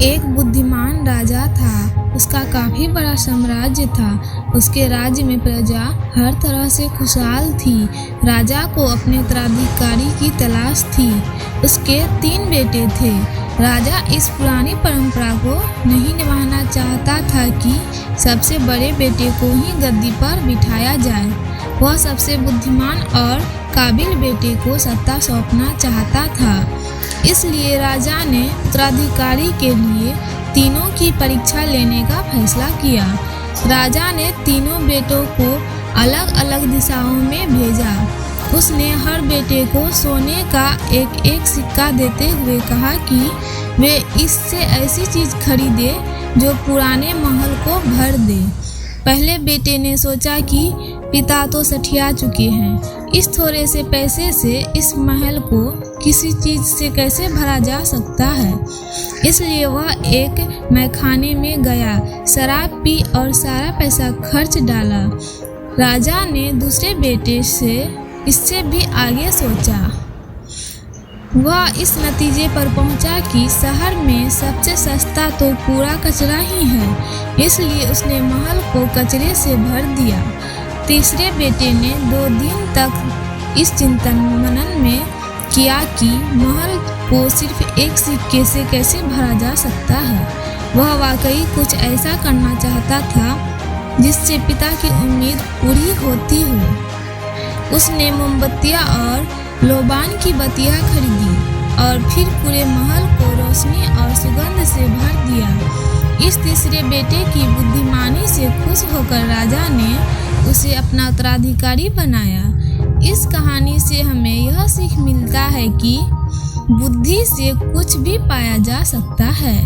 एक बुद्धिमान राजा था। उसका काफी बड़ा साम्राज्य था। उसके राज्य में प्रजा हर तरह से खुशहाल थी। राजा को अपने उत्तराधिकारी की तलाश थी। उसके 3 बेटे थे। राजा इस पुरानी परंपरा को नहीं निभाना चाहता था कि सबसे बड़े बेटे को ही गद्दी पर बिठाया जाए। वह सबसे बुद्धिमान और काबिल बेटे को सत्ता सौंपना चाहता था। इसलिए राजा ने उत्तराधिकारी के लिए तीनों की परीक्षा लेने का फैसला किया। राजा ने तीनों बेटों को अलग अलग दिशाओं में भेजा। उसने हर बेटे को सोने का एक एक सिक्का देते हुए कहा कि वे इससे ऐसी चीज खरीदे जो पुराने महल को भर दे। पहले बेटे ने सोचा कि पिता तो सठिया चुके हैं, इस थोड़े से पैसे से इस महल को किसी चीज से कैसे भरा जा सकता है। इसलिए वह एक मैखाने में गया, शराब पी और सारा पैसा खर्च डाला। राजा ने दूसरे बेटे से इससे भी आगे सोचा। वह इस नतीजे पर पहुंचा कि शहर में सबसे सस्ता तो कूड़ा कचरा ही है। इसलिए उसने महल को कचरे से भर दिया। तीसरे बेटे ने 2 दिन तक इस चिंतन मनन में किया कि महल को सिर्फ एक सिक्के से कैसे भरा जा सकता है। वह वाकई कुछ ऐसा करना चाहता था जिससे पिता की उम्मीद पूरी होती हो। उसने मोमबत्तियां और लोबान की बत्तियां खरीदी और फिर पूरे महल को रोशनी और सुगंध से भर दिया। इस तीसरे बेटे की बुद्धिमानी से खुश होकर राजा ने उसे अपना उत्तराधिकारी बनाया। इस कहानी से हमें यह सीख मिलता है कि बुद्धि से कुछ भी पाया जा सकता है।